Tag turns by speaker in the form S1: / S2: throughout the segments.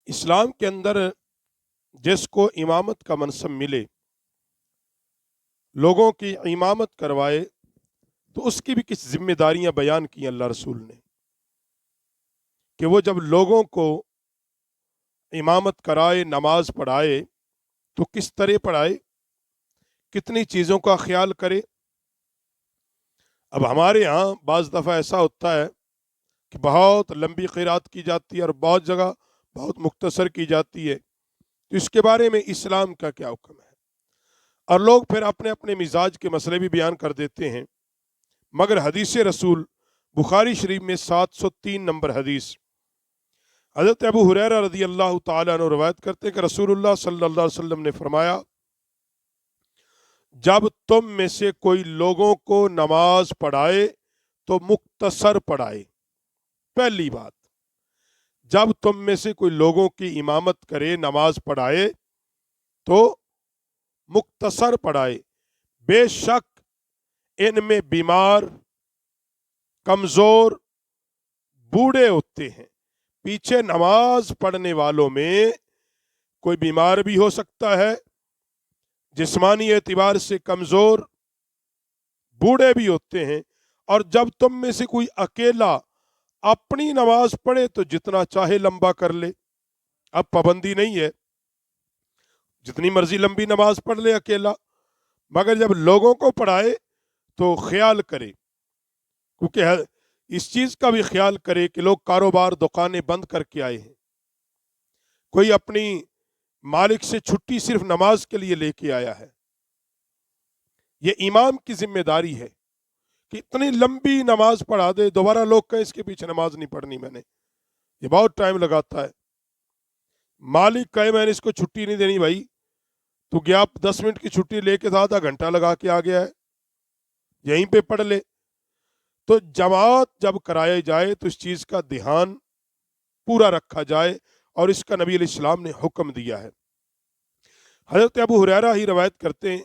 S1: اسلام کے اندر جس کو امامت کا منصب ملے، لوگوں کی امامت کروائے، تو اس کی بھی کچھ ذمہ داریاں بیان کی اللہ رسول نے کہ وہ جب لوگوں کو امامت کرائے، نماز پڑھائے تو کس طرح پڑھائے، کتنی چیزوں کا خیال کرے۔ اب ہمارے ہاں بعض دفعہ ایسا ہوتا ہے کہ بہت لمبی قرات کی جاتی ہے اور بہت جگہ بہت مختصر کی جاتی ہے، تو اس کے بارے میں اسلام کا کیا حکم ہے؟ اور لوگ پھر اپنے اپنے مزاج کے مسئلے بھی بیان کر دیتے ہیں، مگر حدیث رسول بخاری شریف میں 703 نمبر حدیث حضرت ابو ہریرہ رضی اللہ تعالیٰ عنہ روایت کرتے ہیں کہ رسول اللہ صلی اللہ علیہ وسلم نے فرمایا، جب تم میں سے کوئی لوگوں کو نماز پڑھائے تو مختصر پڑھائے۔ پہلی بات، جب تم میں سے کوئی لوگوں کی امامت کرے، نماز پڑھائے تو مختصر پڑھائے۔ بے شک ان میں بیمار، کمزور، بوڑھے ہوتے ہیں۔ پیچھے نماز پڑھنے والوں میں کوئی بیمار بھی ہو سکتا ہے، جسمانی اعتبار سے کمزور، بوڑھے بھی ہوتے ہیں۔ اور جب تم میں سے کوئی اکیلا اپنی نماز پڑھے تو جتنا چاہے لمبا کر لے، اب پابندی نہیں ہے، جتنی مرضی لمبی نماز پڑھ لے اکیلا، مگر جب لوگوں کو پڑھائے تو خیال کرے، کیونکہ اس چیز کا بھی خیال کرے کہ لوگ کاروبار دکانیں بند کر کے آئے ہیں، کوئی اپنی مالک سے چھٹی صرف نماز کے لیے لے کے آیا ہے۔ یہ امام کی ذمہ داری ہے کہ اتنی لمبی نماز پڑھا دے، دوبارہ لوگ کہیں اس کے پیچھے نماز نہیں پڑھنی میں نے، یہ بہت ٹائم لگاتا ہے۔ مالک کہے میں نے اس کو چھٹی نہیں دینی، بھائی تو گیا 10 منٹ کی چھٹی لے کے آدھا گھنٹہ لگا کے آ گیا ہے، یہیں پہ پڑھ لے۔ تو جماعت جب کرایا جائے تو اس چیز کا دھیان پورا رکھا جائے، اور اس کا نبی علیہ السلام نے حکم دیا ہے۔ حضرت ابو ہریرہ ہی روایت کرتے ہیں،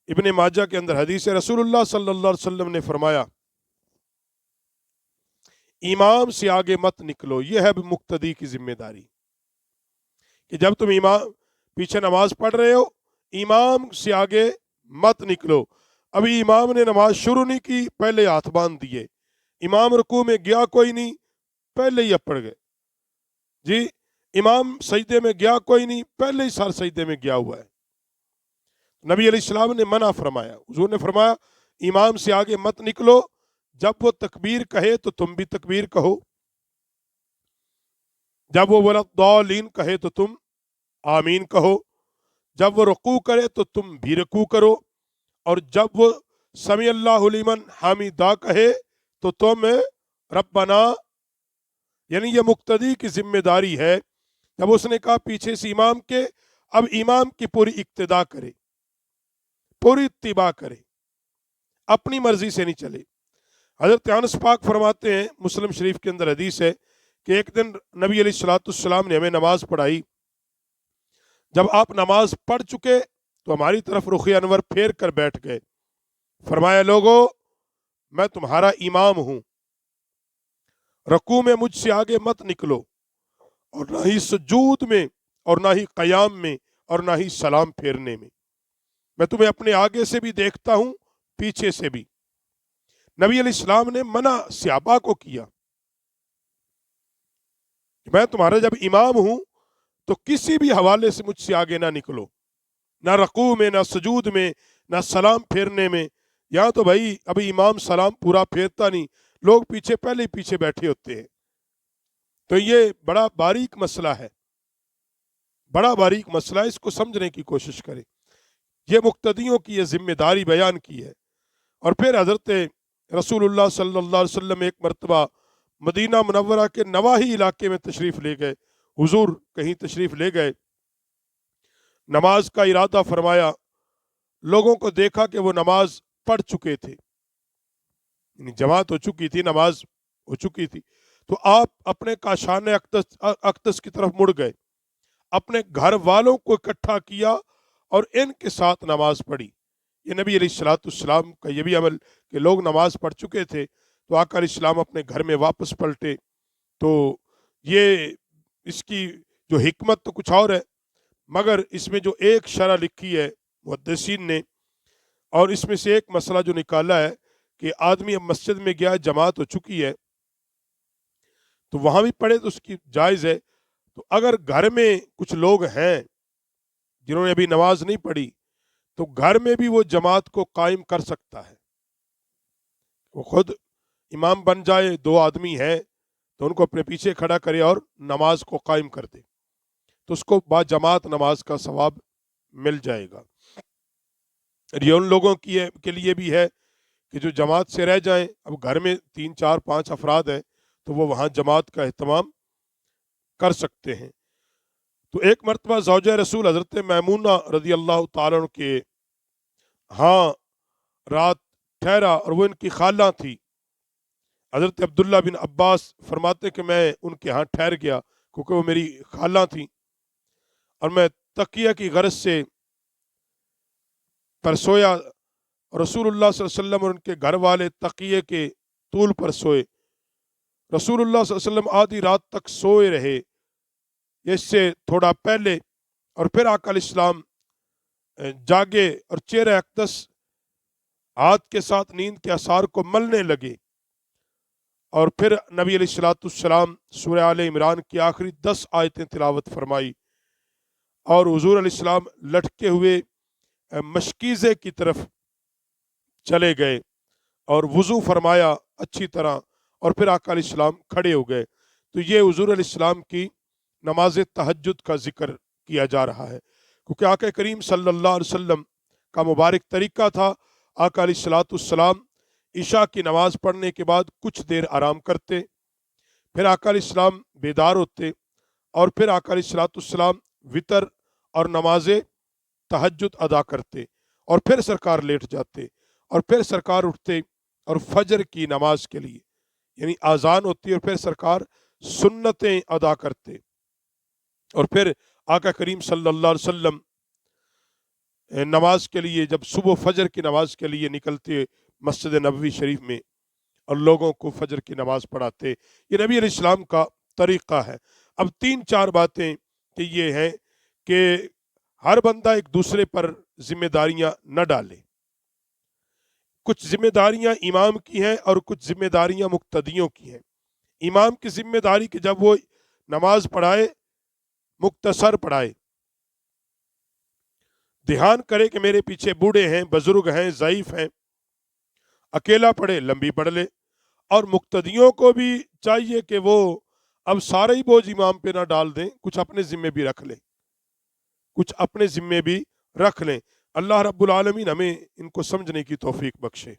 S1: ابن ماجہ کے اندر حدیث ہے، رسول اللہ صلی اللہ علیہ وسلم نے فرمایا، امام سے آگے مت نکلو۔ یہ ہے مقتدی کی ذمہ داری کہ جب تم امام پیچھے نماز پڑھ رہے ہو، امام سے آگے مت نکلو۔ ابھی امام نے نماز شروع نہیں کی، پہلے ہاتھ باندھ دیے، امام رکوع میں گیا کوئی نہیں، پہلے ہی پڑ گئے جی، امام سجدے میں گیا کوئی نہیں، پہلے ہی سر سجدے میں گیا ہوا ہے۔ نبی علیہ السلام نے منع فرمایا، حضور نے فرمایا امام سے آگے مت نکلو، جب وہ تکبیر کہے تو تم بھی تکبیر کہو، جب وہ وَلَضَّالِّینَ کہے تو تم آمین کہو، جب وہ رکوع کرے تو تم بھی رکوع کرو، اور جب وہ سمیع اللہ لمن حمیدہ کہے تو تم ربنا، یعنی یہ مقتدی کی ذمہ داری ہے، جب اس نے کہا پیچھے سے امام کے، اب امام کی پوری اقتداء کرے، پوری اتباع کرے، اپنی مرضی سے نہیں چلے۔ حضرت انس پاک فرماتے ہیں، مسلم شریف کے اندر حدیث ہے کہ ایک دن نبی علیہ الصلوۃ والسلام نے ہمیں نماز پڑھائی، جب آپ نماز پڑھ چکے تو ہماری طرف رخ انور پھیر کر بیٹھ گئے، فرمایا لوگو میں تمہارا امام ہوں، رکوع میں مجھ سے آگے مت نکلو، اور نہ ہی سجود میں، اور نہ ہی قیام میں، اور نہ ہی سلام پھیرنے میں تمہیں اپنے آگے سے بھی دیکھتا ہوں، پیچھے سے بھی۔ نبی علیہ السلام نے منع صحابہ کو کیا، میں تمہارا جب امام ہوں تو کسی بھی حوالے سے مجھ سے آگے نہ نکلو، نہ رکوع میں، نہ سجود میں، نہ سلام پھیرنے میں۔ یہاں تو بھائی ابھی امام سلام پورا پھیرتا نہیں، لوگ پیچھے پہلے ہی پیچھے بیٹھے ہوتے ہیں۔ تو یہ بڑا باریک مسئلہ ہے، بڑا باریک مسئلہ ہے، اس کو سمجھنے کی کوشش کریں۔ یہ مقتدیوں کی یہ ذمہ داری بیان کی ہے۔ اور پھر حضرت رسول اللہ صلی اللہ علیہ وسلم ایک مرتبہ مدینہ منورہ کے نواحی علاقے میں تشریف لے گئے، حضور کہیں تشریف لے گئے، نماز کا ارادہ فرمایا، لوگوں کو دیکھا کہ وہ نماز پڑھ چکے تھے، یعنی جماعت ہو چکی تھی، نماز ہو چکی تھی، تو آپ اپنے کاشان اقدس کی طرف مڑ گئے، اپنے گھر والوں کو اکٹھا کیا اور ان کے ساتھ نماز پڑھی۔ یہ نبی علیہ السلام کا یہ بھی عمل کہ لوگ نماز پڑھ چکے تھے تو آقا علیہ السلام اپنے گھر میں واپس پلٹے، تو یہ اس کی جو حکمت تو کچھ اور ہے، مگر اس میں جو ایک شرح لکھی ہے محدثین نے، اور اس میں سے ایک مسئلہ جو نکالا ہے کہ آدمی اب مسجد میں گیا، جماعت ہو چکی ہے تو وہاں بھی پڑھے تو اس کی جائز ہے۔ تو اگر گھر میں کچھ لوگ ہیں جنہوں نے ابھی نماز نہیں پڑھی تو گھر میں بھی وہ جماعت کو قائم کر سکتا ہے، وہ خود امام بن جائے، دو آدمی ہیں تو ان کو اپنے پیچھے کھڑا کرے اور نماز کو قائم کر دے، تو اس کو با جماعت نماز کا ثواب مل جائے گا۔ یہ ان لوگوں کے لیے بھی ہے کہ جو جماعت سے رہ جائیں، اب گھر میں 3 4 5 افراد ہیں تو وہ وہاں جماعت کا اہتمام کر سکتے ہیں۔ تو ایک مرتبہ زوجہ رسول حضرت میمونہ رضی اللہ تعالیٰ عنہ کے ہاں رات ٹھہرا، اور وہ ان کی خالہ تھی۔ حضرت عبداللہ بن عباس فرماتے کہ میں ان کے ہاں ٹھہر گیا کیونکہ وہ میری خالہ تھیں، اور میں تکیہ کی غرض سے پر سویا، رسول اللہ صلی اللہ علیہ وسلم اور ان کے گھر والے تقیے کے طول پر سوئے۔ رسول اللہ صلی اللہ علیہ وسلم آدھی رات تک سوئے رہے، اس سے تھوڑا پہلے، اور پھر آقا علیہ السلام جاگے اور چہرہ اقدس ہاتھ کے ساتھ نیند کے آثار کو ملنے لگے، اور پھر نبی علیہ السلام سورہ آل عمران کی آخری 10 آیتیں تلاوت فرمائی، اور حضور علیہ السلام لٹکے ہوئے مشکیزے کی طرف چلے گئے اور وضو فرمایا اچھی طرح، اور پھر آقا علیہ السلام کھڑے ہو گئے۔ تو یہ حضور علیہ السلام کی نماز تہجد کا ذکر کیا جا رہا ہے، کیونکہ آقا کریم صلی اللہ علیہ وسلم کا مبارک طریقہ تھا، آقا علیہ السلام عشاء کی نماز پڑھنے کے بعد کچھ دیر آرام کرتے، پھر آقا علیہ السلام بیدار ہوتے، اور پھر آقا علیہ السلام وطر اور نماز تہجد ادا کرتے، اور پھر سرکار لیٹ جاتے، اور پھر سرکار اٹھتے اور فجر کی نماز کے لیے، یعنی آذان ہوتی اور پھر سرکار سنتیں ادا کرتے، اور پھر آقا کریم صلی اللہ علیہ وسلم نماز کے لیے جب صبح فجر کی نماز کے لیے نکلتے مسجد نبوی شریف میں، اور لوگوں کو فجر کی نماز پڑھاتے۔ یہ نبی علیہ السلام کا طریقہ ہے۔ اب 3 4 باتیں کہ یہ ہیں کہ ہر بندہ ایک دوسرے پر ذمہ داریاں نہ ڈالے، کچھ ذمہ داریاں امام کی ہیں اور کچھ ذمہ داریاں مقتدیوں کی ہیں۔ امام کی ذمہ داری کہ جب وہ نماز پڑھائے مختصر پڑھائے، دھیان کرے کہ میرے پیچھے بوڑھے ہیں، بزرگ ہیں، ضعیف ہیں، اکیلا پڑھے لمبی پڑھ لے، اور مقتدیوں کو بھی چاہیے کہ وہ اب سارے ہی بوجھ امام پہ نہ ڈال دیں، کچھ اپنے ذمے بھی رکھ لیں، کچھ اپنے ذمے بھی رکھ لیں۔ اللہ رب العالمین ہمیں ان کو سمجھنے کی توفیق بخشے۔